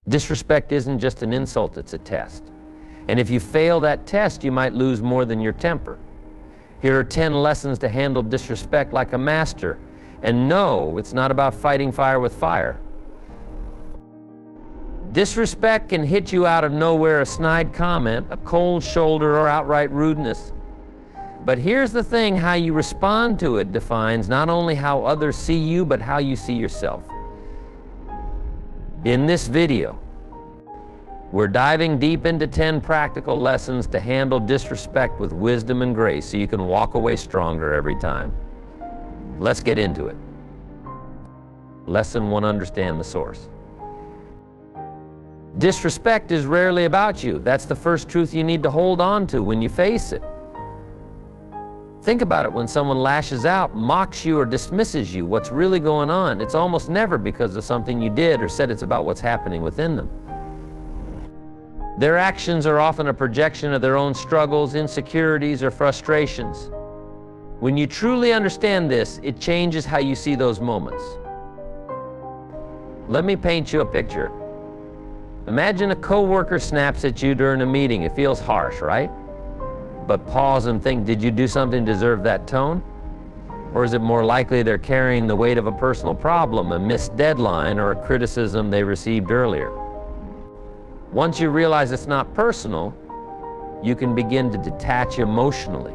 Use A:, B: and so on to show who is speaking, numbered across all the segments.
A: Disrespect isn't just an insult, it's a test. And if you fail that test, you might lose more than your temper. Here are 10 lessons to handle disrespect like a master. And no, it's not about fighting fire with fire. Disrespect can hit you out of nowhere, a snide comment, a cold shoulder, or outright rudeness. But here's the thing, how you respond to it defines not only how others see you, but how you see yourself. In this video, we're diving deep into 10 practical lessons to handle disrespect with wisdom and grace so you can walk away stronger every time. Let's get into it. Lesson 1, understand the source. Disrespect is rarely about you. That's the first truth you need to hold on to when you face it. Think about it, when someone lashes out, mocks you, or dismisses you, what's really going on? It's almost never because of something you did or said. It's about what's happening within them. Their actions are often a projection of their own struggles, insecurities, or frustrations. When you truly understand this, it changes how you see those moments. Let me paint you a picture. Imagine a coworker snaps at you during a meeting. It feels harsh, right? But pause and think, did you do something to deserve that tone? Or is it more likely they're carrying the weight of a personal problem, a missed deadline, or a criticism they received earlier? Once you realize it's not personal, you can begin to detach emotionally.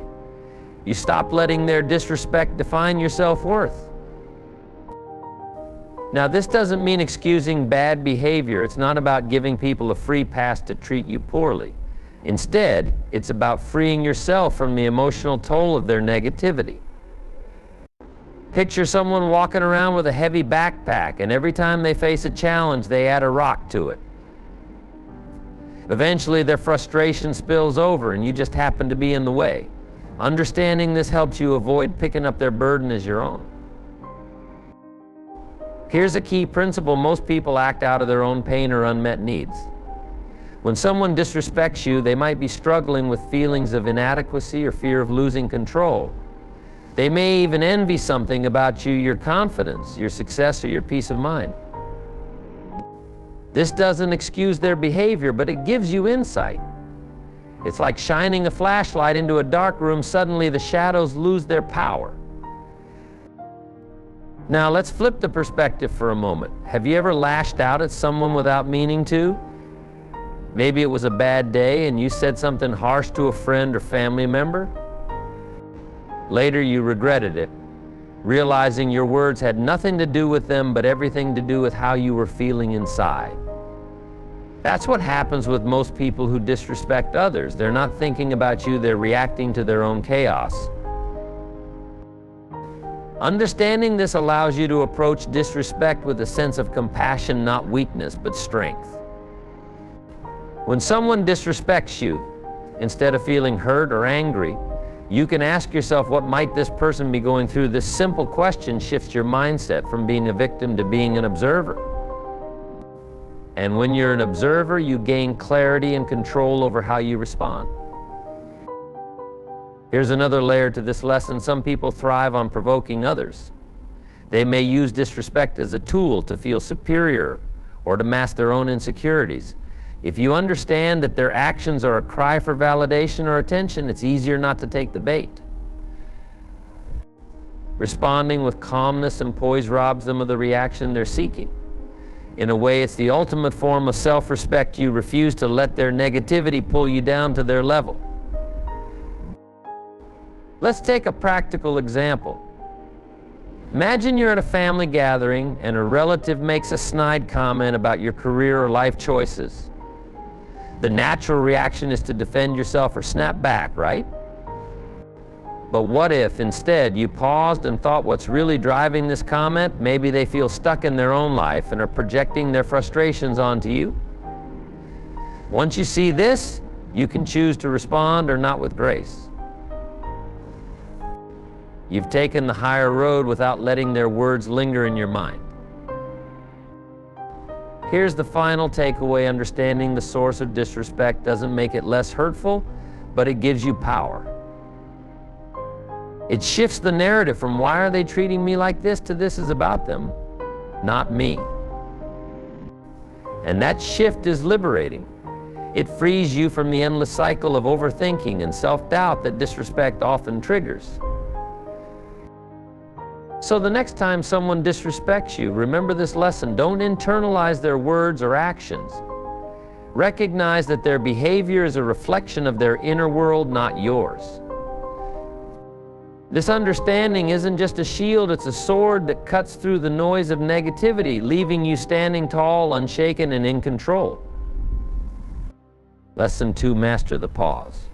A: You stop letting their disrespect define your self-worth. Now, this doesn't mean excusing bad behavior. It's not about giving people a free pass to treat you poorly. Instead, it's about freeing yourself from the emotional toll of their negativity. Picture someone walking around with a heavy backpack, and every time they face a challenge, they add a rock to it. Eventually, their frustration spills over, and you just happen to be in the way. Understanding this helps you avoid picking up their burden as your own. Here's a key principle: most people act out of their own pain or unmet needs. When someone disrespects you, they might be struggling with feelings of inadequacy or fear of losing control. They may even envy something about you, your confidence, your success, or your peace of mind. This doesn't excuse their behavior, but it gives you insight. It's like shining a flashlight into a dark room. Suddenly the shadows lose their power. Now let's flip the perspective for a moment. Have you ever lashed out at someone without meaning to? Maybe it was a bad day and you said something harsh to a friend or family member. Later you regretted it, realizing your words had nothing to do with them but everything to do with how you were feeling inside. That's what happens with most people who disrespect others. They're not thinking about you, they're reacting to their own chaos. Understanding this allows you to approach disrespect with a sense of compassion, not weakness, but strength. When someone disrespects you, instead of feeling hurt or angry, you can ask yourself, what might this person be going through? This simple question shifts your mindset from being a victim to being an observer. And when you're an observer, you gain clarity and control over how you respond. Here's another layer to this lesson. Some people thrive on provoking others. They may use disrespect as a tool to feel superior or to mask their own insecurities. If you understand that their actions are a cry for validation or attention, it's easier not to take the bait. Responding with calmness and poise robs them of the reaction they're seeking. In a way, it's the ultimate form of self-respect. You refuse to let their negativity pull you down to their level. Let's take a practical example. Imagine you're at a family gathering and a relative makes a snide comment about your career or life choices. The natural reaction is to defend yourself or snap back, right? But what if instead you paused and thought, what's really driving this comment? Maybe they feel stuck in their own life and are projecting their frustrations onto you. Once you see this, you can choose to respond or not with grace. You've taken the higher road without letting their words linger in your mind. Here's the final takeaway: understanding the source of disrespect doesn't make it less hurtful, but it gives you power. It shifts the narrative from why are they treating me like this to this is about them, not me. And that shift is liberating. It frees you from the endless cycle of overthinking and self-doubt that disrespect often triggers. So the next time someone disrespects you, remember this lesson. Don't internalize their words or actions. Recognize that their behavior is a reflection of their inner world, not yours. This understanding isn't just a shield, it's a sword that cuts through the noise of negativity, leaving you standing tall, unshaken, and in control. Lesson 2, master the pause.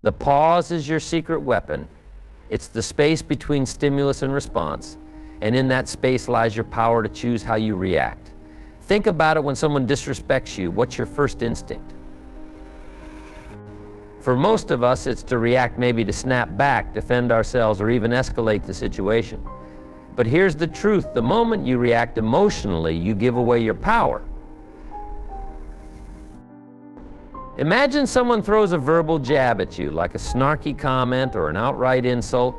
A: The pause is your secret weapon. It's the space between stimulus and response, and in that space lies your power to choose how you react. Think about it when someone disrespects you. What's your first instinct? For most of us, it's to react, maybe to snap back, defend ourselves, or even escalate the situation. But here's the truth. The moment you react emotionally, you give away your power. Imagine someone throws a verbal jab at you, like a snarky comment or an outright insult.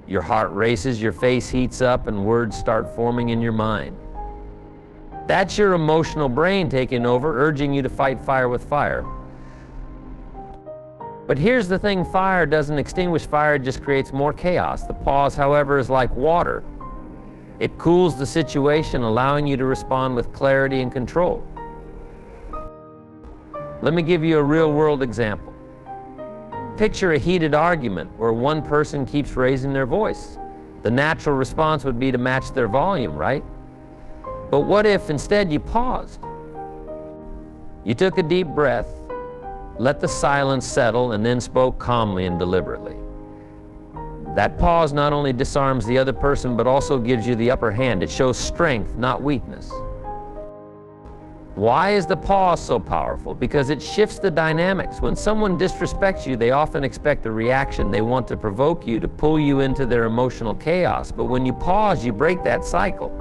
A: Your heart races, your face heats up, and words start forming in your mind. That's your emotional brain taking over, urging you to fight fire with fire. But here's the thing, fire doesn't extinguish fire, it just creates more chaos. The pause, however, is like water. It cools the situation, allowing you to respond with clarity and control. Let me give you a real-world example. Picture a heated argument where one person keeps raising their voice. The natural response would be to match their volume, right? But what if instead you paused? You took a deep breath, let the silence settle, and then spoke calmly and deliberately. That pause not only disarms the other person, but also gives you the upper hand. It shows strength, not weakness. Why is the pause so powerful? Because it shifts the dynamics. When someone disrespects you, they often expect a reaction. They want to provoke you, to pull you into their emotional chaos. But when you pause, you break that cycle.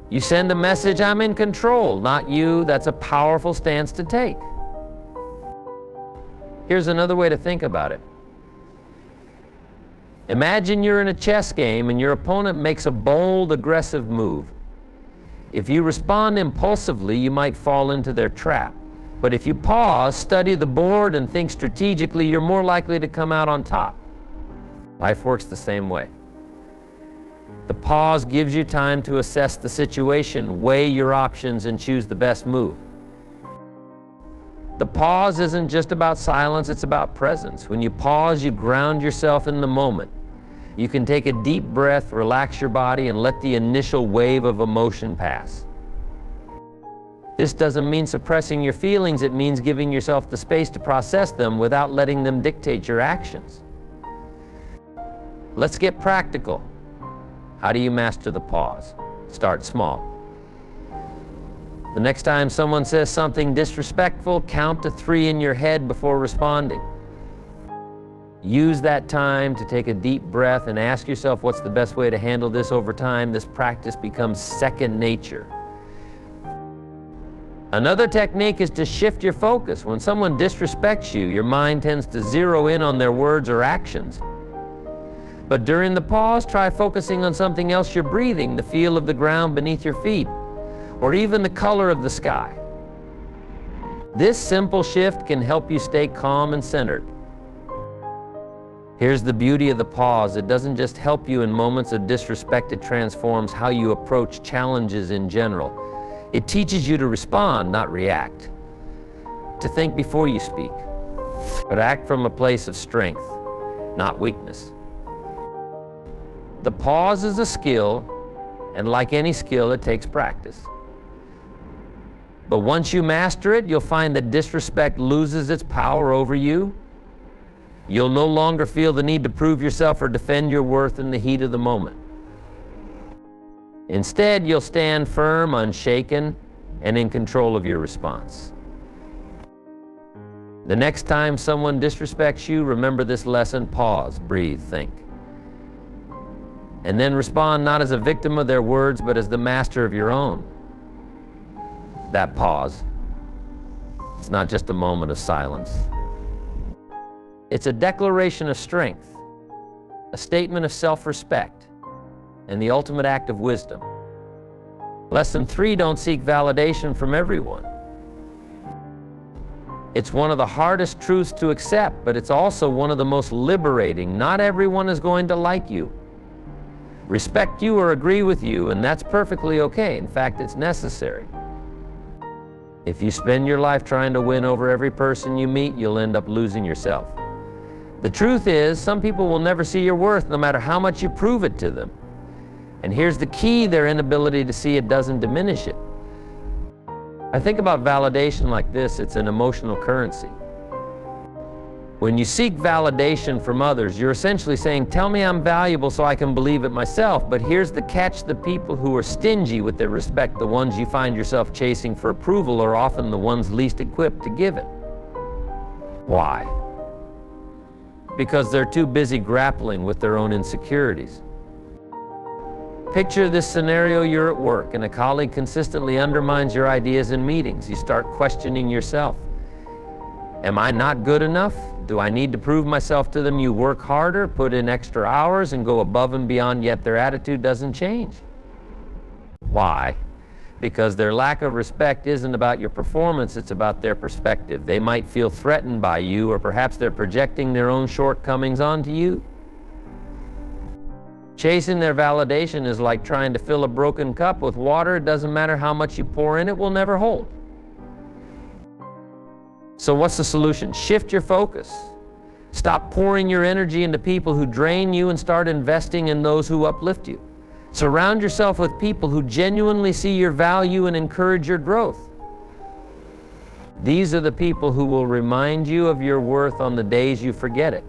A: You send a message, I'm in control, not you. That's a powerful stance to take. Here's another way to think about it. Imagine you're in a chess game and your opponent makes a bold, aggressive move. If you respond impulsively, you might fall into their trap. But if you pause, study the board, and think strategically, you're more likely to come out on top. Life works the same way. The pause gives you time to assess the situation, weigh your options, and choose the best move. The pause isn't just about silence, it's about presence. When you pause, you ground yourself in the moment. You can take a deep breath, relax your body, and let the initial wave of emotion pass. This doesn't mean suppressing your feelings, it means giving yourself the space to process them without letting them dictate your actions. Let's get practical. How do you master the pause? Start small. The next time someone says something disrespectful, count to 3 in your head before responding. Use that time to take a deep breath and ask yourself, what's the best way to handle this over time? This practice becomes second nature. Another technique is to shift your focus. When someone disrespects you, your mind tends to zero in on their words or actions. But during the pause, try focusing on something else: your breathing, the feel of the ground beneath your feet, or even the color of the sky. This simple shift can help you stay calm and centered. Here's the beauty of the pause. It doesn't just help you in moments of disrespect, it transforms how you approach challenges in general. It teaches you to respond, not react. To think before you speak, but act from a place of strength, not weakness. The pause is a skill, and like any skill, it takes practice. But once you master it, you'll find that disrespect loses its power over you. You'll no longer feel the need to prove yourself or defend your worth in the heat of the moment. Instead, you'll stand firm, unshaken, and in control of your response. The next time someone disrespects you, remember this lesson: pause, breathe, think. And then respond not as a victim of their words, but as the master of your own. That pause, it's not just a moment of silence. It's a declaration of strength, a statement of self-respect, and the ultimate act of wisdom. Lesson 3, don't seek validation from everyone. It's one of the hardest truths to accept, but it's also one of the most liberating. Not everyone is going to like you, respect you, or agree with you, and that's perfectly okay. In fact, it's necessary. If you spend your life trying to win over every person you meet, you'll end up losing yourself. The truth is, some people will never see your worth no matter how much you prove it to them. And here's the key: their inability to see it doesn't diminish it. I think about validation like this: it's an emotional currency. When you seek validation from others, you're essentially saying, tell me I'm valuable so I can believe it myself. But here's the catch: the people who are stingy with their respect, the ones you find yourself chasing for approval, are often the ones least equipped to give it. Why? Because they're too busy grappling with their own insecurities. Picture this scenario: you're at work and a colleague consistently undermines your ideas in meetings. You start questioning yourself. Am I not good enough? Do I need to prove myself to them? You work harder, put in extra hours, and go above and beyond, yet their attitude doesn't change. Why? Because their lack of respect isn't about your performance, it's about their perspective. They might feel threatened by you, or perhaps they're projecting their own shortcomings onto you. Chasing their validation is like trying to fill a broken cup with water. It doesn't matter how much you pour in, it will never hold. So what's the solution? Shift your focus. Stop pouring your energy into people who drain you and start investing in those who uplift you. Surround yourself with people who genuinely see your value and encourage your growth. These are the people who will remind you of your worth on the days you forget it.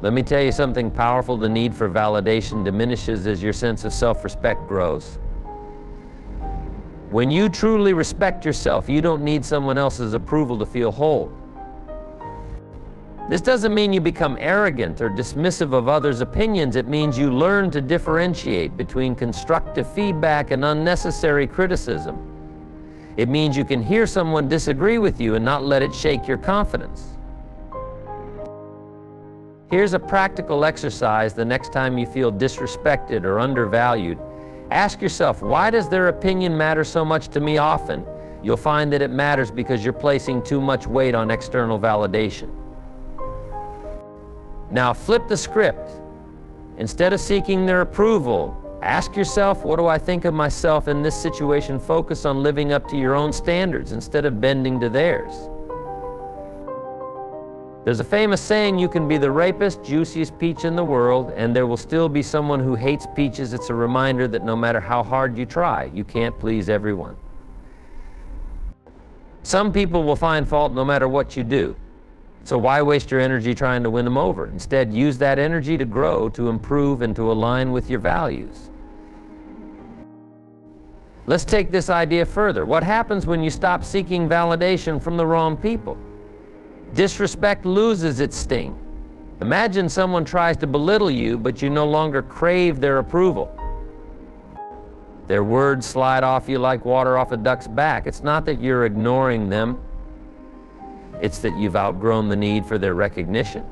A: Let me tell you something powerful: the need for validation diminishes as your sense of self-respect grows. When you truly respect yourself, you don't need someone else's approval to feel whole. This doesn't mean you become arrogant or dismissive of others' opinions. It means you learn to differentiate between constructive feedback and unnecessary criticism. It means you can hear someone disagree with you and not let it shake your confidence. Here's a practical exercise: the next time you feel disrespected or undervalued, ask yourself, why does their opinion matter so much to me often? You'll find that it matters because you're placing too much weight on external validation. Now flip the script. Instead of seeking their approval, ask yourself, what do I think of myself in this situation? Focus on living up to your own standards instead of bending to theirs. There's a famous saying: you can be the ripest, juiciest peach in the world, and there will still be someone who hates peaches. It's a reminder that no matter how hard you try, you can't please everyone. Some people will find fault no matter what you do. So why waste your energy trying to win them over? Instead, use that energy to grow, to improve, and to align with your values. Let's take this idea further. What happens when you stop seeking validation from the wrong people? Disrespect loses its sting. Imagine someone tries to belittle you, but you no longer crave their approval. Their words slide off you like water off a duck's back. It's not that you're ignoring them. It's that you've outgrown the need for their recognition.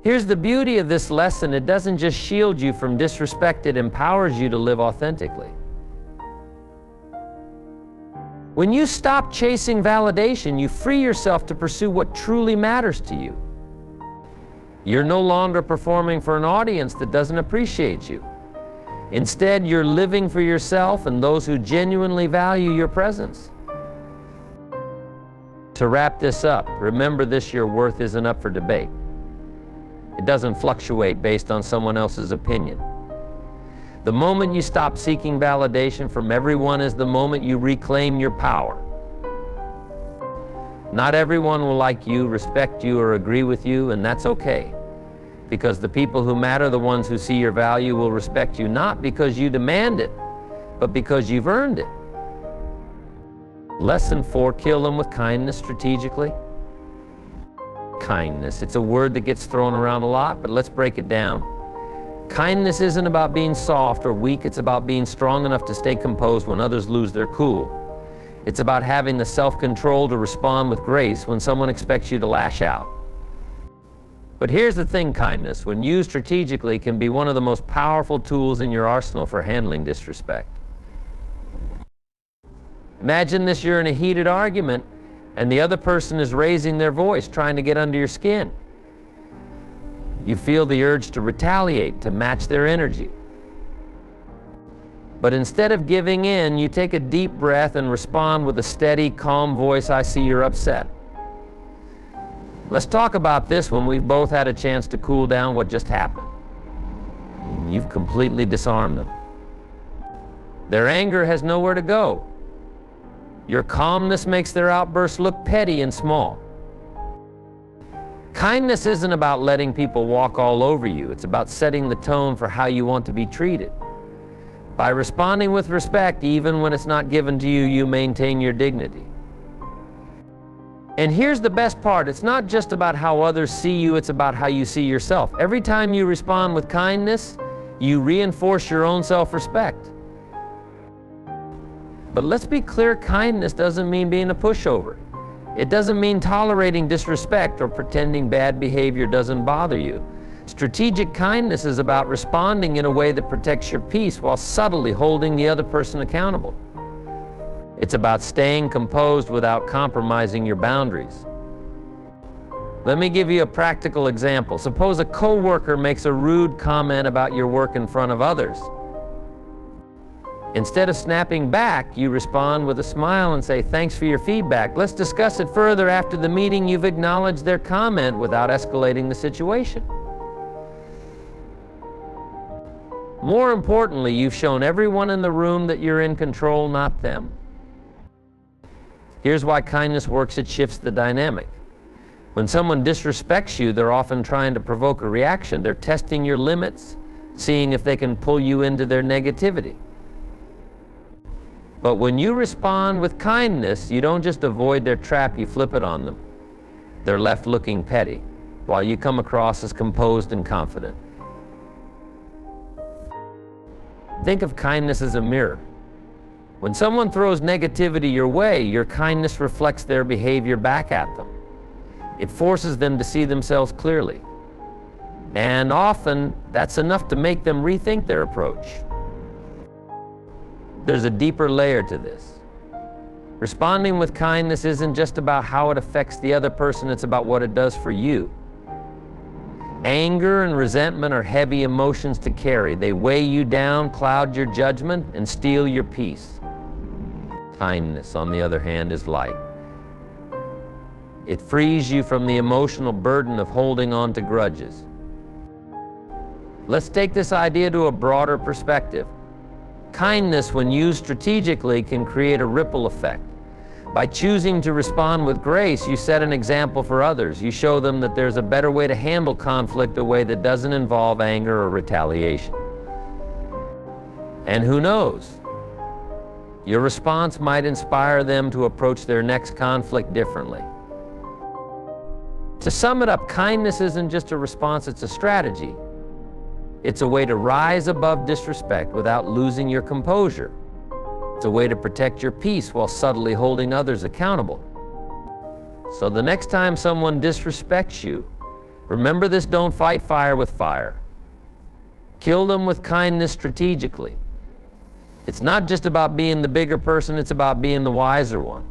A: Here's the beauty of this lesson: it doesn't just shield you from disrespect, it empowers you to live authentically. When you stop chasing validation, you free yourself to pursue what truly matters to you. You're no longer performing for an audience that doesn't appreciate you. Instead, you're living for yourself and those who genuinely value your presence. To wrap this up, remember this: your worth isn't up for debate. It doesn't fluctuate based on someone else's opinion. The moment you stop seeking validation from everyone is the moment you reclaim your power. Not everyone will like you, respect you, or agree with you, and that's okay. Because the people who matter, the ones who see your value, will respect you not because you demand it, but because you've earned it. Lesson 4, kill them with kindness strategically. Kindness, it's a word that gets thrown around a lot, but let's break it down. Kindness isn't about being soft or weak, it's about being strong enough to stay composed when others lose their cool. It's about having the self-control to respond with grace when someone expects you to lash out. But here's the thing, kindness, when used strategically, can be one of the most powerful tools in your arsenal for handling disrespect. Imagine this: you're in a heated argument and the other person is raising their voice, trying to get under your skin. You feel the urge to retaliate, to match their energy. But instead of giving in, you take a deep breath and respond with a steady, calm voice. "I see you're upset. Let's talk about this when we've both had a chance to cool down what just happened." You've completely disarmed them. Their anger has nowhere to go. Your calmness makes their outbursts look petty and small. Kindness isn't about letting people walk all over you. It's about setting the tone for how you want to be treated. By responding with respect, even when it's not given to you, you maintain your dignity. And here's the best part: it's not just about how others see you, it's about how you see yourself. Every time you respond with kindness, you reinforce your own self-respect. But let's be clear, kindness doesn't mean being a pushover. It doesn't mean tolerating disrespect or pretending bad behavior doesn't bother you. Strategic kindness is about responding in a way that protects your peace while subtly holding the other person accountable. It's about staying composed without compromising your boundaries. Let me give you a practical example. Suppose a coworker makes a rude comment about your work in front of others. Instead of snapping back, you respond with a smile and say, "Thanks for your feedback. Let's discuss it further after the meeting." You've acknowledged their comment without escalating the situation. More importantly, you've shown everyone in the room that you're in control, not them. Here's why kindness works: it shifts the dynamic. When someone disrespects you, they're often trying to provoke a reaction. They're testing your limits, seeing if they can pull you into their negativity. But when you respond with kindness, you don't just avoid their trap, you flip it on them. They're left looking petty, while you come across as composed and confident. Think of kindness as a mirror. When someone throws negativity your way, your kindness reflects their behavior back at them. It forces them to see themselves clearly. And often, that's enough to make them rethink their approach. There's a deeper layer to this. Responding with kindness isn't just about how it affects the other person, it's about what it does for you. Anger and resentment are heavy emotions to carry. They weigh you down, cloud your judgment, and steal your peace. Kindness, on the other hand, is light. It frees you from the emotional burden of holding on to grudges. Let's take this idea to a broader perspective. Kindness, when used strategically, can create a ripple effect. By choosing to respond with grace, you set an example for others. You show them that there's a better way to handle conflict, a way that doesn't involve anger or retaliation. And who knows? Your response might inspire them to approach their next conflict differently. To sum it up, kindness isn't just a response, it's a strategy. It's a way to rise above disrespect without losing your composure. It's a way to protect your peace while subtly holding others accountable. So the next time someone disrespects you, remember this: don't fight fire with fire. Kill them with kindness strategically. It's not just about being the bigger person, it's about being the wiser one.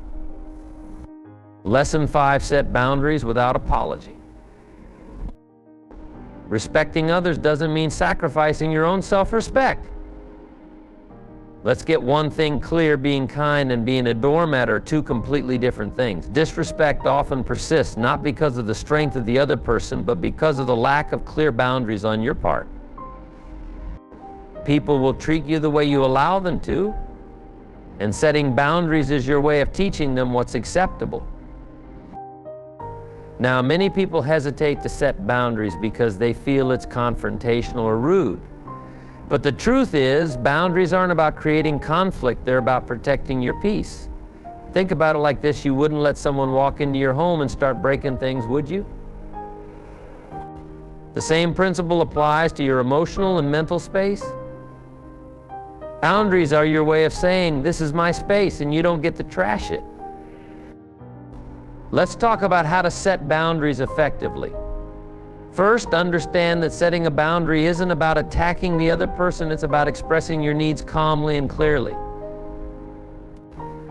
A: Lesson 5, set boundaries without apology. Respecting others doesn't mean sacrificing your own self-respect. Let's get one thing clear: being kind and being a doormat are two completely different things. Disrespect often persists not because of the strength of the other person, but because of the lack of clear boundaries on your part. People will treat you the way you allow them to, and setting boundaries is your way of teaching them what's acceptable. Now, many people hesitate to set boundaries because they feel it's confrontational or rude. But the truth is, boundaries aren't about creating conflict, they're about protecting your peace. Think about it like this: you wouldn't let someone walk into your home and start breaking things, would you? The same principle applies to your emotional and mental space. Boundaries are your way of saying, "This is my space and you don't get to trash it." Let's talk about how to set boundaries effectively. First, understand that setting a boundary isn't about attacking the other person, it's about expressing your needs calmly and clearly.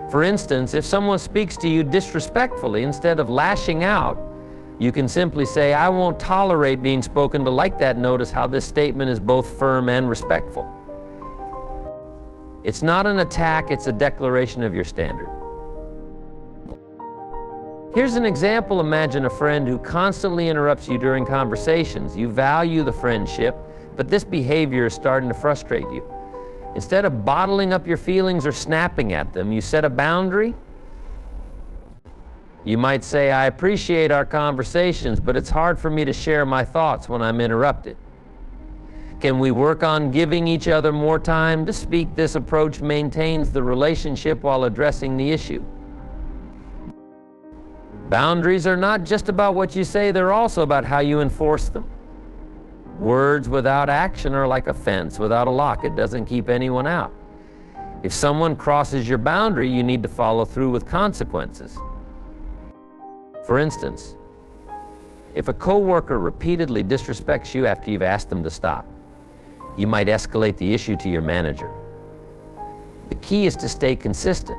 A: For instance, if someone speaks to you disrespectfully, instead of lashing out, you can simply say, "I won't tolerate being spoken to like that." Notice how this statement is both firm and respectful. It's not an attack, it's a declaration of your standard. Here's an example. Imagine a friend who constantly interrupts you during conversations. You value the friendship, but this behavior is starting to frustrate you. Instead of bottling up your feelings or snapping at them, you set a boundary. You might say, "I appreciate our conversations, but it's hard for me to share my thoughts when I'm interrupted. Can we work on giving each other more time to speak?" This approach maintains the relationship while addressing the issue. Boundaries are not just about what you say, they're also about how you enforce them. Words without action are like a fence without a lock. It doesn't keep anyone out. If someone crosses your boundary, you need to follow through with consequences. For instance, if a coworker repeatedly disrespects you after you've asked them to stop, you might escalate the issue to your manager. The key is to stay consistent.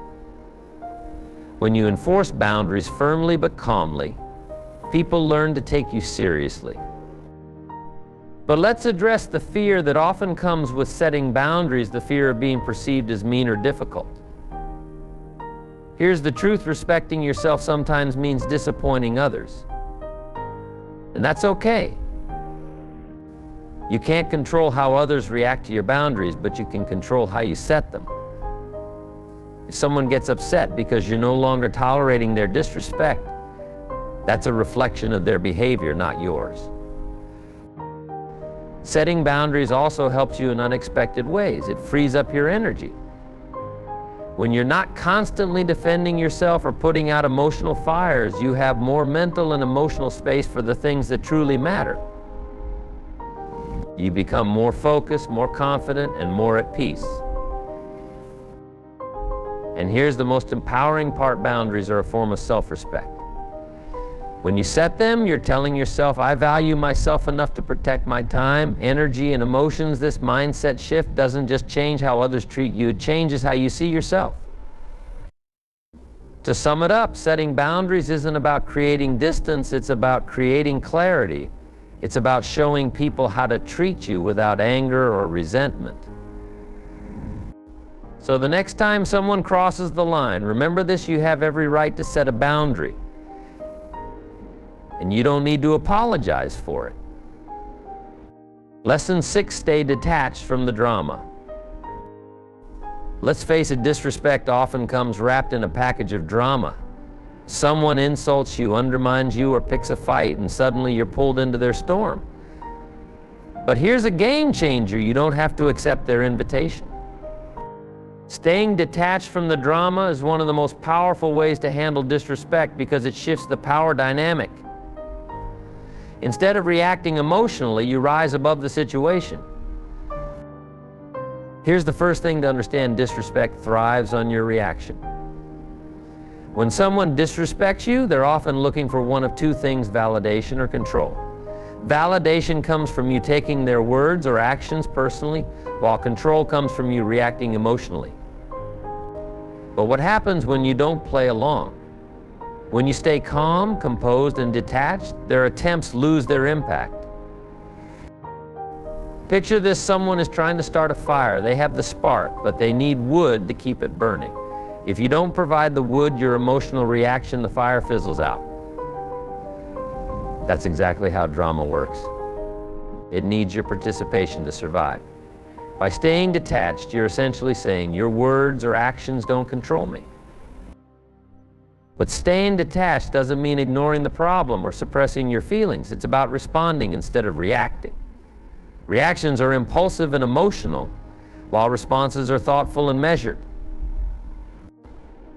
A: When you enforce boundaries firmly but calmly, people learn to take you seriously. But let's address the fear that often comes with setting boundaries, the fear of being perceived as mean or difficult. Here's the truth: respecting yourself sometimes means disappointing others. And that's okay. You can't control how others react to your boundaries, but you can control how you set them. If someone gets upset because you're no longer tolerating their disrespect, that's a reflection of their behavior, not yours. Setting boundaries also helps you in unexpected ways. It frees up your energy. When you're not constantly defending yourself or putting out emotional fires, you have more mental and emotional space for the things that truly matter. You become more focused, more confident, and more at peace. And here's the most empowering part: boundaries are a form of self-respect. When you set them, you're telling yourself, "I value myself enough to protect my time, energy, and emotions." This mindset shift doesn't just change how others treat you, it changes how you see yourself. To sum it up, setting boundaries isn't about creating distance, it's about creating clarity. It's about showing people how to treat you without anger or resentment. So the next time someone crosses the line, remember this: you have every right to set a boundary. And you don't need to apologize for it. Lesson 6, stay detached from the drama. Let's face it, disrespect often comes wrapped in a package of drama. Someone insults you, undermines you, or picks a fight, and suddenly you're pulled into their storm. But here's a game changer: you don't have to accept their invitation. Staying detached from the drama is one of the most powerful ways to handle disrespect because it shifts the power dynamic. Instead of reacting emotionally, you rise above the situation. Here's the first thing to understand: disrespect thrives on your reaction. When someone disrespects you, they're often looking for one of two things: validation or control. Validation comes from you taking their words or actions personally, while control comes from you reacting emotionally. But what happens when you don't play along? When you stay calm, composed, and detached, their attempts lose their impact. Picture this: someone is trying to start a fire. They have the spark, but they need wood to keep it burning. If you don't provide the wood, your emotional reaction, the fire fizzles out. That's exactly how drama works. It needs your participation to survive. By staying detached, you're essentially saying, "Your words or actions don't control me." But staying detached doesn't mean ignoring the problem or suppressing your feelings. It's about responding instead of reacting. Reactions are impulsive and emotional, while responses are thoughtful and measured.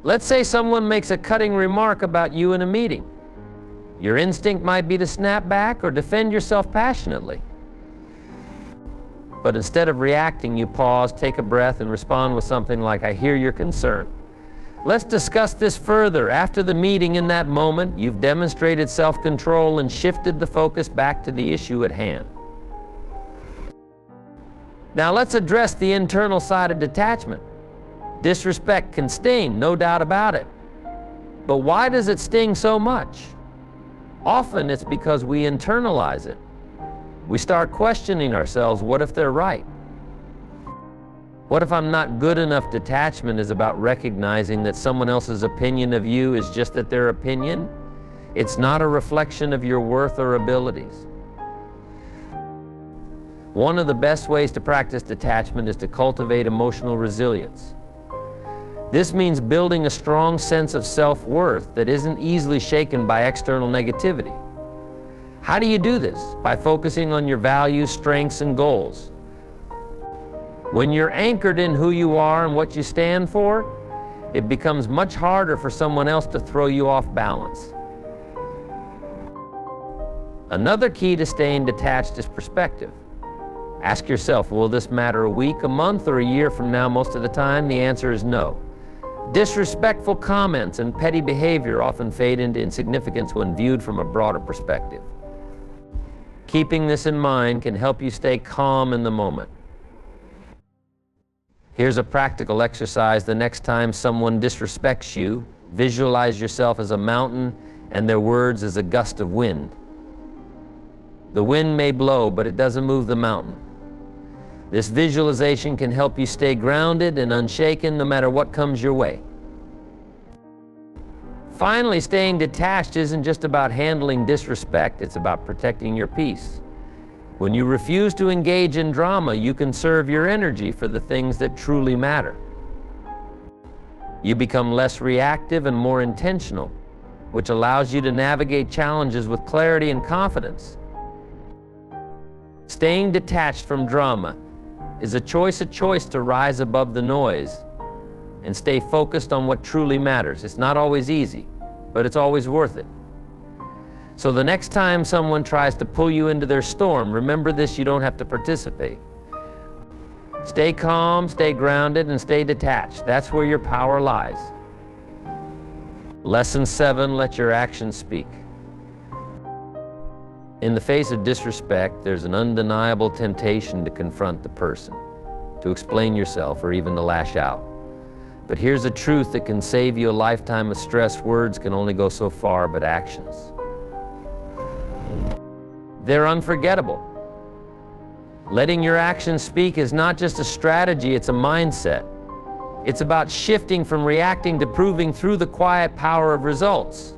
A: Let's say someone makes a cutting remark about you in a meeting. Your instinct might be to snap back or defend yourself passionately. But instead of reacting, you pause, take a breath, and respond with something like, "I hear your concern. Let's discuss this further. After the meeting, in that moment, you've demonstrated self-control and shifted the focus back to the issue at hand. Now let's address the internal side of detachment. Disrespect can sting, no doubt about it. But why does it sting so much? Often it's because we internalize it. We start questioning ourselves, what if they're right? What if I'm not good enough? Detachment is about recognizing that someone else's opinion of you is just that their opinion. It's not a reflection of your worth or abilities. One of the best ways to practice detachment is to cultivate emotional resilience. This means building a strong sense of self-worth that isn't easily shaken by external negativity. How do you do this? By focusing on your values, strengths, and goals. When you're anchored in who you are and what you stand for, it becomes much harder for someone else to throw you off balance. Another key to staying detached is perspective. Ask yourself, will this matter a week, a month, or a year from now? Most of the time, the answer is no. Disrespectful comments and petty behavior often fade into insignificance when viewed from a broader perspective. Keeping this in mind can help you stay calm in the moment. Here's a practical exercise. The next time someone disrespects you, visualize yourself as a mountain and their words as a gust of wind. The wind may blow, but it doesn't move the mountain. This visualization can help you stay grounded and unshaken no matter what comes your way. Finally, staying detached isn't just about handling disrespect, it's about protecting your peace. When you refuse to engage in drama, you conserve your energy for the things that truly matter. You become less reactive and more intentional, which allows you to navigate challenges with clarity and confidence. Staying detached from drama is a choice to rise above the noise and stay focused on what truly matters. It's not always easy, but it's always worth it. So the next time someone tries to pull you into their storm, remember this: you don't have to participate. Stay calm, stay grounded, and stay detached. That's where your power lies. Lesson 7, let your actions speak. In the face of disrespect, there's an undeniable temptation to confront the person, to explain yourself, or even to lash out. But here's a truth that can save you a lifetime of stress. Words can only go so far, but actions, they're unforgettable. Letting your actions speak is not just a strategy, it's a mindset. It's about shifting from reacting to proving through the quiet power of results.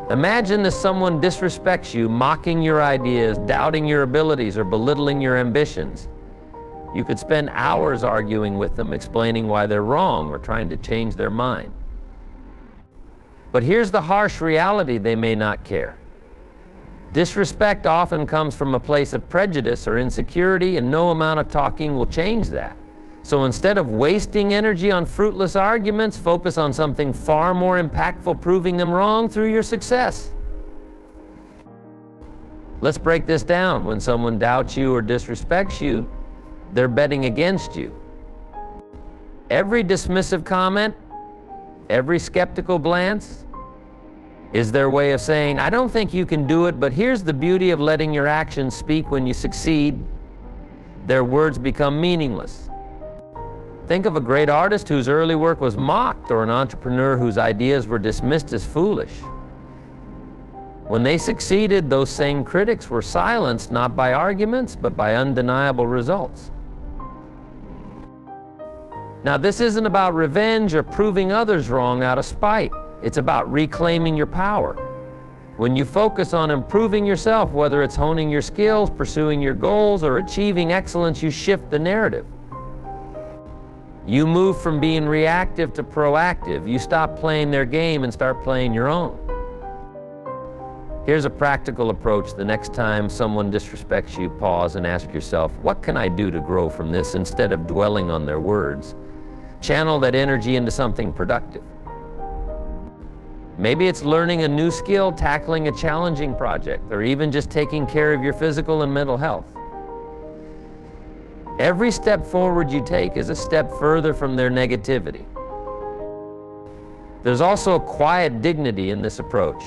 A: Imagine that someone disrespects you, mocking your ideas, doubting your abilities, or belittling your ambitions. You could spend hours arguing with them, explaining why they're wrong or trying to change their mind. But here's the harsh reality: they may not care. Disrespect often comes from a place of prejudice or insecurity, and no amount of talking will change that. So instead of wasting energy on fruitless arguments, focus on something far more impactful: proving them wrong through your success. Let's break this down. When someone doubts you or disrespects you, they're betting against you. Every dismissive comment, every skeptical glance is their way of saying, I don't think you can do it. But here's the beauty of letting your actions speak. When you succeed, their words become meaningless. Think of a great artist whose early work was mocked, or an entrepreneur whose ideas were dismissed as foolish. When they succeeded, those same critics were silenced not by arguments, but by undeniable results. Now, this isn't about revenge or proving others wrong out of spite. It's about reclaiming your power. When you focus on improving yourself, whether it's honing your skills, pursuing your goals, or achieving excellence, you shift the narrative. You move from being reactive to proactive. You stop playing their game and start playing your own. Here's a practical approach. The next time someone disrespects you, pause and ask yourself, what can I do to grow from this? Instead of dwelling on their words, channel that energy into something productive. Maybe it's learning a new skill, tackling a challenging project, or even just taking care of your physical and mental health. Every step forward you take is a step further from their negativity. There's also a quiet dignity in this approach.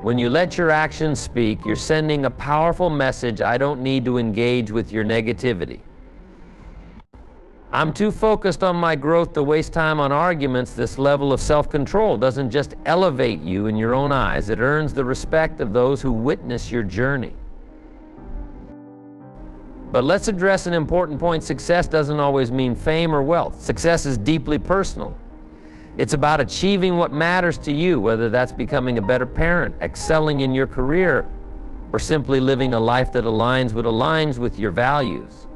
A: When you let your actions speak, you're sending a powerful message: I don't need to engage with your negativity. I'm too focused on my growth to waste time on arguments. This level of self-control doesn't just elevate you in your own eyes, it earns the respect of those who witness your journey. But let's address an important point. Success doesn't always mean fame or wealth. Success is deeply personal. It's about achieving what matters to you, whether that's becoming a better parent, excelling in your career, or simply living a life that aligns with your values.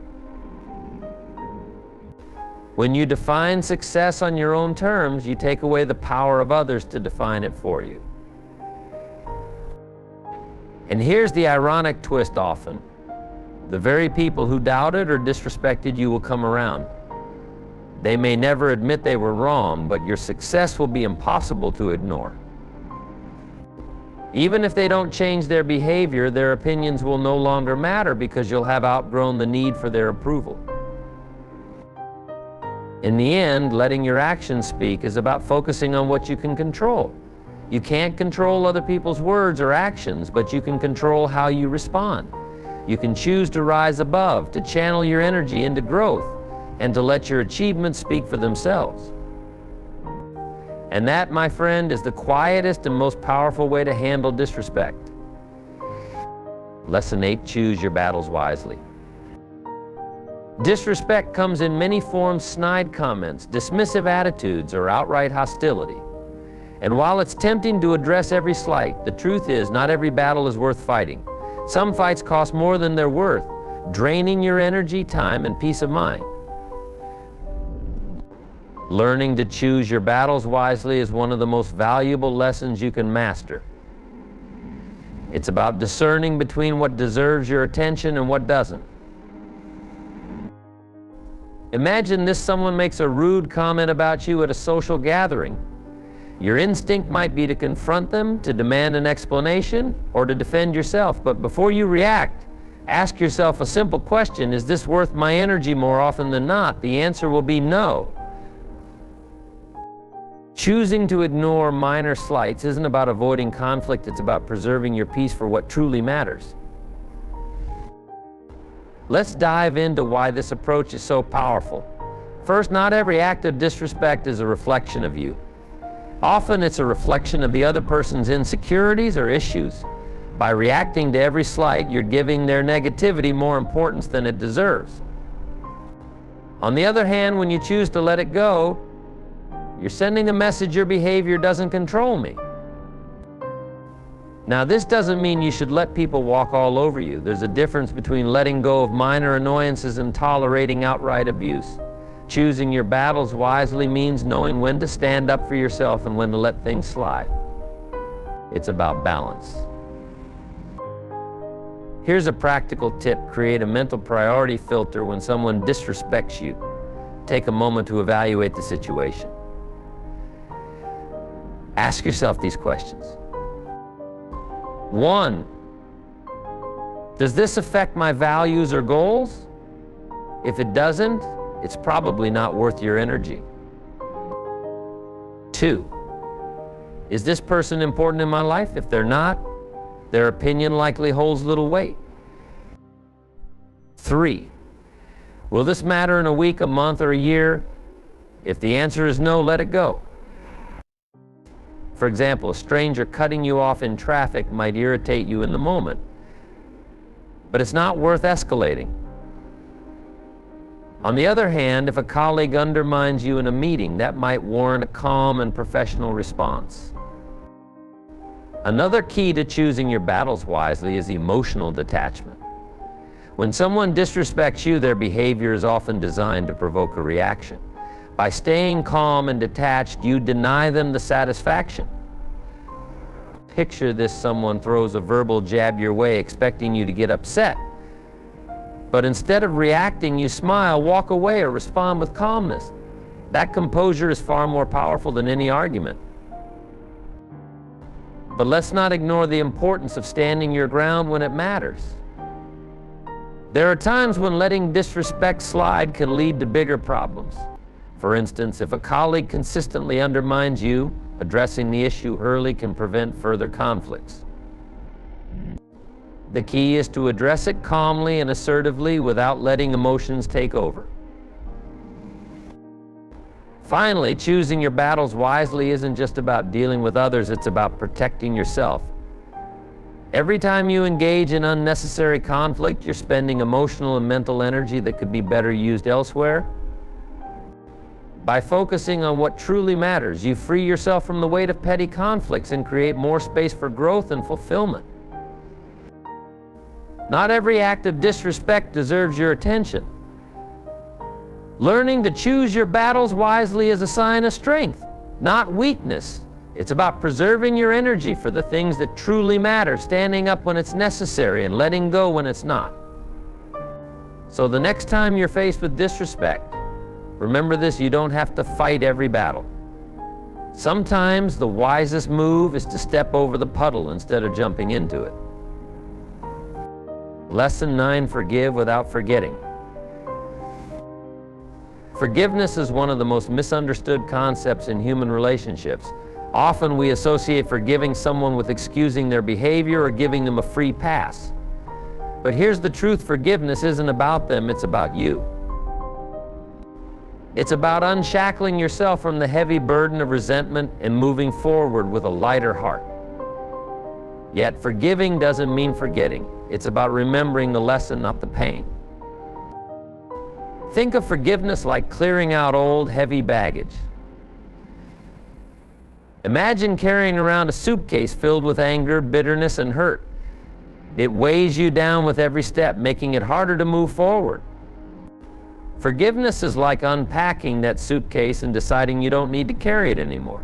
A: When you define success on your own terms, you take away the power of others to define it for you. And here's the ironic twist often. The very people who doubted or disrespected you will come around. They may never admit they were wrong, but your success will be impossible to ignore. Even if they don't change their behavior, their opinions will no longer matter because you'll have outgrown the need for their approval. In the end, letting your actions speak is about focusing on what you can control. You can't control other people's words or actions, but you can control how you respond. You can choose to rise above, to channel your energy into growth, and to let your achievements speak for themselves. And that, my friend, is the quietest and most powerful way to handle disrespect. Lesson 8, choose your battles wisely. Disrespect comes in many forms: snide comments, dismissive attitudes, or outright hostility. And while it's tempting to address every slight, the truth is not every battle is worth fighting. Some fights cost more than they're worth, draining your energy, time, and peace of mind. Learning to choose your battles wisely is one of the most valuable lessons you can master. It's about discerning between what deserves your attention and what doesn't. Imagine this: someone makes a rude comment about you at a social gathering. Your instinct might be to confront them, to demand an explanation, or to defend yourself. But before you react, ask yourself a simple question: is this worth my energy? More often than not, the answer will be no. Choosing to ignore minor slights isn't about avoiding conflict, it's about preserving your peace for what truly matters. Let's dive into why this approach is so powerful. First, not every act of disrespect is a reflection of you. Often it's a reflection of the other person's insecurities or issues. By reacting to every slight, you're giving their negativity more importance than it deserves. On the other hand, when you choose to let it go, you're sending a message: your behavior doesn't control me. Now, this doesn't mean you should let people walk all over you. There's a difference between letting go of minor annoyances and tolerating outright abuse. Choosing your battles wisely means knowing when to stand up for yourself and when to let things slide. It's about balance. Here's a practical tip: create a mental priority filter when someone disrespects you. Take a moment to evaluate the situation. Ask yourself these questions. 1, does this affect my values or goals? If it doesn't, it's probably not worth your energy. 2, is this person important in my life? If they're not, their opinion likely holds little weight. 3, will this matter in a week, a month, or a year? If the answer is no, let it go. For example, a stranger cutting you off in traffic might irritate you in the moment, but it's not worth escalating. On the other hand, if a colleague undermines you in a meeting, that might warrant a calm and professional response. Another key to choosing your battles wisely is emotional detachment. When someone disrespects you, their behavior is often designed to provoke a reaction. By staying calm and detached, you deny them the satisfaction. Picture this: someone throws a verbal jab your way, expecting you to get upset. But instead of reacting, you smile, walk away, or respond with calmness. That composure is far more powerful than any argument. But let's not ignore the importance of standing your ground when it matters. There are times when letting disrespect slide can lead to bigger problems. For instance, if a colleague consistently undermines you, addressing the issue early can prevent further conflicts. The key is to address it calmly and assertively without letting emotions take over. Finally, choosing your battles wisely isn't just about dealing with others, it's about protecting yourself. Every time you engage in unnecessary conflict, you're spending emotional and mental energy that could be better used elsewhere. By focusing on what truly matters, you free yourself from the weight of petty conflicts and create more space for growth and fulfillment. Not every act of disrespect deserves your attention. Learning to choose your battles wisely is a sign of strength, not weakness. It's about preserving your energy for the things that truly matter, standing up when it's necessary and letting go when it's not. So the next time you're faced with disrespect, remember this: you don't have to fight every battle. Sometimes the wisest move is to step over the puddle instead of jumping into it. Lesson 9, forgive without forgetting. Forgiveness is one of the most misunderstood concepts in human relationships. Often we associate forgiving someone with excusing their behavior or giving them a free pass. But here's the truth: forgiveness isn't about them, it's about you. It's about unshackling yourself from the heavy burden of resentment and moving forward with a lighter heart. Yet forgiving doesn't mean forgetting. It's about remembering the lesson, not the pain. Think of forgiveness like clearing out old, heavy baggage. Imagine carrying around a suitcase filled with anger, bitterness, and hurt. It weighs you down with every step, making it harder to move forward. Forgiveness is like unpacking that suitcase and deciding you don't need to carry it anymore.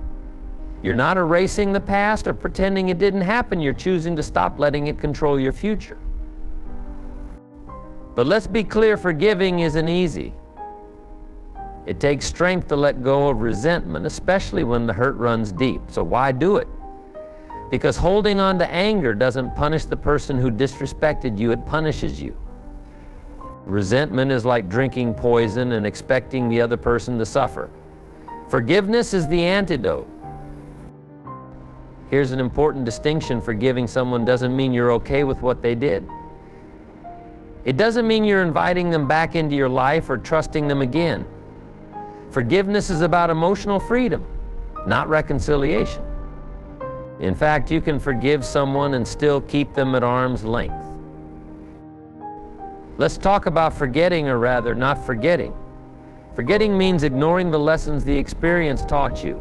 A: You're not erasing the past or pretending it didn't happen. You're choosing to stop letting it control your future. But let's be clear, forgiving isn't easy. It takes strength to let go of resentment, especially when the hurt runs deep. So why do it? Because holding on to anger doesn't punish the person who disrespected you, it punishes you. Resentment is like drinking poison and expecting the other person to suffer. Forgiveness is the antidote. Here's an important distinction: forgiving someone doesn't mean you're okay with what they did. It doesn't mean you're inviting them back into your life or trusting them again. Forgiveness is about emotional freedom, not reconciliation. In fact, you can forgive someone and still keep them at arm's length. Let's talk about forgetting, or rather, not forgetting. Forgetting means ignoring the lessons the experience taught you.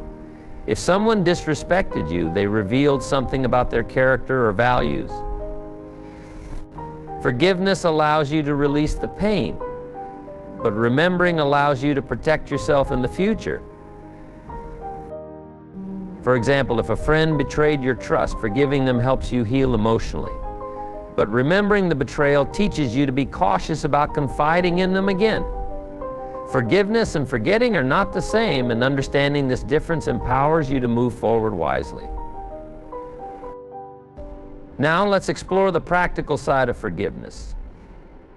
A: If someone disrespected you, they revealed something about their character or values. Forgiveness allows you to release the pain, but remembering allows you to protect yourself in the future. For example, if a friend betrayed your trust, forgiving them helps you heal emotionally. But remembering the betrayal teaches you to be cautious about confiding in them again. Forgiveness and forgetting are not the same, and understanding this difference empowers you to move forward wisely. Now let's explore the practical side of forgiveness.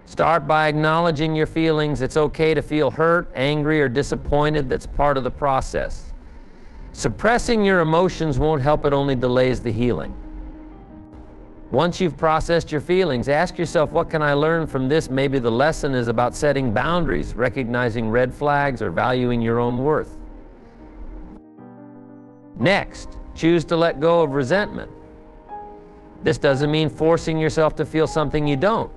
A: Start by acknowledging your feelings. It's okay to feel hurt, angry, or disappointed. That's part of the process. Suppressing your emotions won't help, it only delays the healing. Once you've processed your feelings, ask yourself, what can I learn from this? Maybe the lesson is about setting boundaries, recognizing red flags, or valuing your own worth. Next, choose to let go of resentment. This doesn't mean forcing yourself to feel something you don't.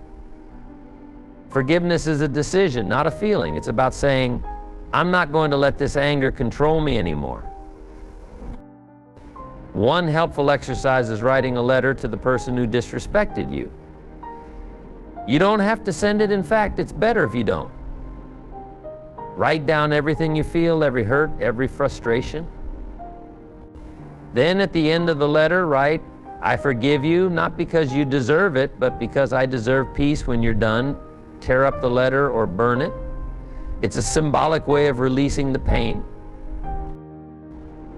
A: Forgiveness is a decision, not a feeling. It's about saying, I'm not going to let this anger control me anymore. One helpful exercise is writing a letter to the person who disrespected you. You don't have to send it. In fact, it's better if you don't. Write down everything you feel, every hurt, every frustration. Then at the end of the letter, write, I forgive you, not because you deserve it, but because I deserve peace. When you're done, tear up the letter or burn it. It's a symbolic way of releasing the pain.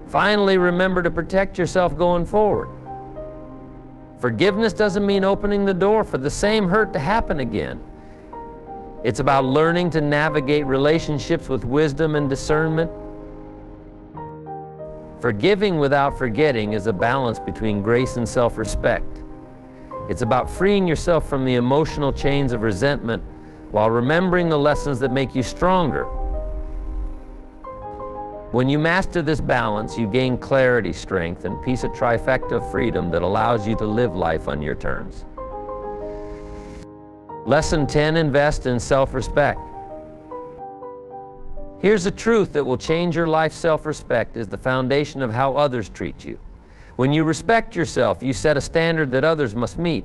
A: Finally, remember to protect yourself going forward. Forgiveness doesn't mean opening the door for the same hurt to happen again. It's about learning to navigate relationships with wisdom and discernment. Forgiving without forgetting is a balance between grace and self-respect. It's about freeing yourself from the emotional chains of resentment while remembering the lessons that make you stronger. When you master this balance, you gain clarity, strength, and peace, a trifecta of freedom that allows you to live life on your terms. Lesson 10, invest in self-respect. Here's the truth that will change your life. Self-respect is the foundation of how others treat you. When you respect yourself, you set a standard that others must meet.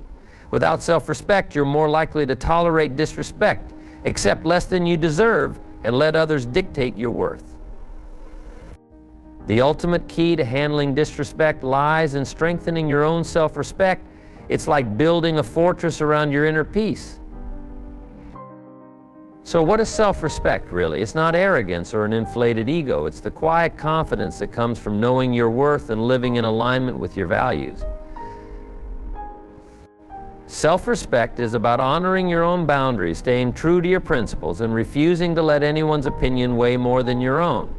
A: Without self-respect, you're more likely to tolerate disrespect, accept less than you deserve, and let others dictate your worth. The ultimate key to handling disrespect lies in strengthening your own self-respect. It's like building a fortress around your inner peace. So what is self-respect really? It's not arrogance or an inflated ego. It's the quiet confidence that comes from knowing your worth and living in alignment with your values. Self-respect is about honoring your own boundaries, staying true to your principles, and refusing to let anyone's opinion weigh more than your own.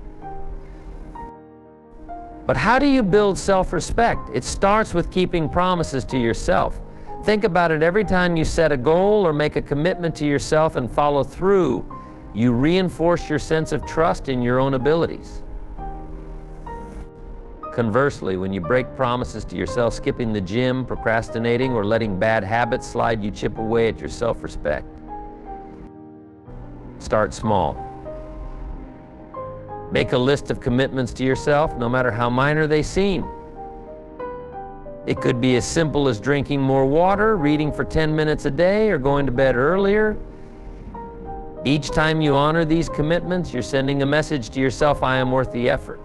A: But how do you build self-respect? It starts with keeping promises to yourself. Think about it. Every time you set a goal or make a commitment to yourself and follow through, you reinforce your sense of trust in your own abilities. Conversely, when you break promises to yourself, skipping the gym, procrastinating, or letting bad habits slide, you chip away at your self-respect. Start small. Make a list of commitments to yourself, no matter how minor they seem. It could be as simple as drinking more water, reading for 10 minutes a day, or going to bed earlier. Each time you honor these commitments, you're sending a message to yourself, I am worth the effort.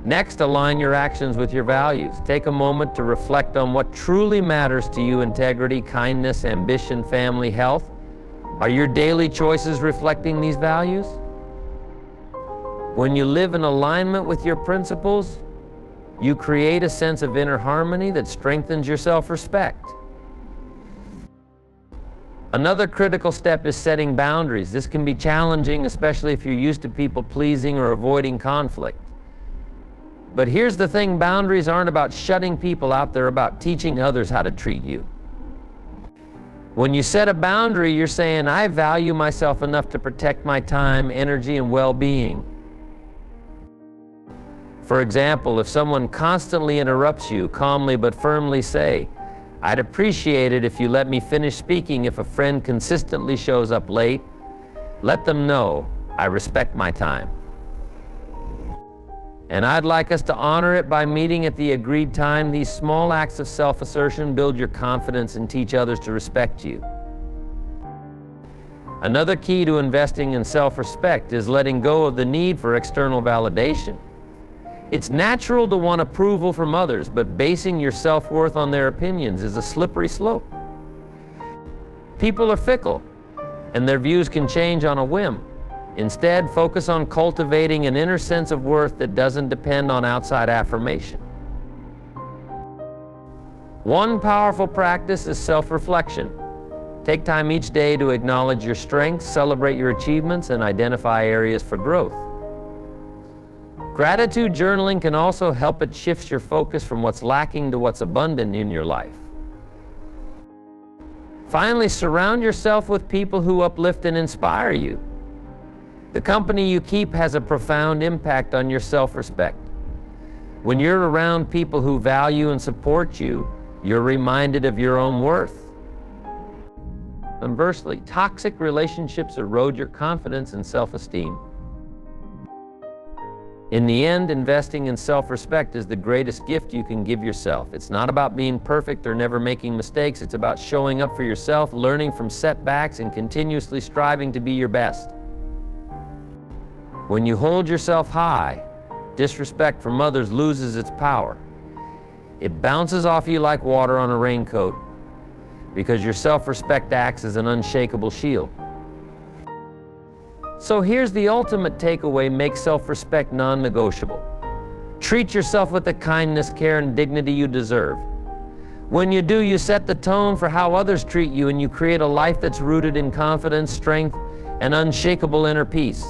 A: Next, align your actions with your values. Take a moment to reflect on what truly matters to you: integrity, kindness, ambition, family, health. Are your daily choices reflecting these values? When you live in alignment with your principles, you create a sense of inner harmony that strengthens your self-respect. Another critical step is setting boundaries. This can be challenging, especially if you're used to people pleasing or avoiding conflict. But here's the thing, boundaries aren't about shutting people out, they're about teaching others how to treat you. When you set a boundary, you're saying, I value myself enough to protect my time, energy, and well-being. For example, if someone constantly interrupts you, calmly but firmly say, I'd appreciate it if you let me finish speaking. If a friend consistently shows up late, let them know I respect my time. And I'd like us to honor it by meeting at the agreed time. These small acts of self-assertion build your confidence and teach others to respect you. Another key to investing in self-respect is letting go of the need for external validation. It's natural to want approval from others, but basing your self-worth on their opinions is a slippery slope. People are fickle, and their views can change on a whim. Instead, focus on cultivating an inner sense of worth that doesn't depend on outside affirmation. One powerful practice is self-reflection. Take time each day to acknowledge your strengths, celebrate your achievements, and identify areas for growth. Gratitude journaling can also help. It shifts your focus from what's lacking to what's abundant in your life. Finally, surround yourself with people who uplift and inspire you. The company you keep has a profound impact on your self-respect. When you're around people who value and support you, you're reminded of your own worth. Conversely, toxic relationships erode your confidence and self-esteem. In the end, investing in self-respect is the greatest gift you can give yourself. It's not about being perfect or never making mistakes. It's about showing up for yourself, learning from setbacks, and continuously striving to be your best. When you hold yourself high, disrespect from others loses its power. It bounces off you like water on a raincoat because your self-respect acts as an unshakable shield. So here's the ultimate takeaway: make self-respect non-negotiable. Treat yourself with the kindness, care, and dignity you deserve. When you do, you set the tone for how others treat you, and you create a life that's rooted in confidence, strength, and unshakable inner peace.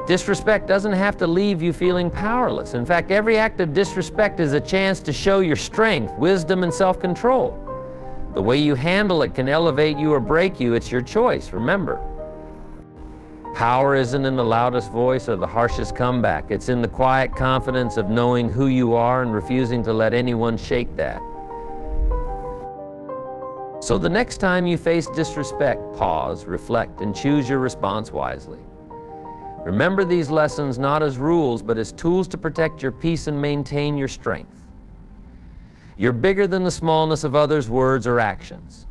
A: Disrespect doesn't have to leave you feeling powerless. In fact, every act of disrespect is a chance to show your strength, wisdom, and self-control. The way you handle it can elevate you or break you. It's your choice, remember. Power isn't in the loudest voice or the harshest comeback. It's in the quiet confidence of knowing who you are and refusing to let anyone shake that. So the next time you face disrespect, pause, reflect, and choose your response wisely. Remember these lessons not as rules, but as tools to protect your peace and maintain your strength. You're bigger than the smallness of others' words or actions.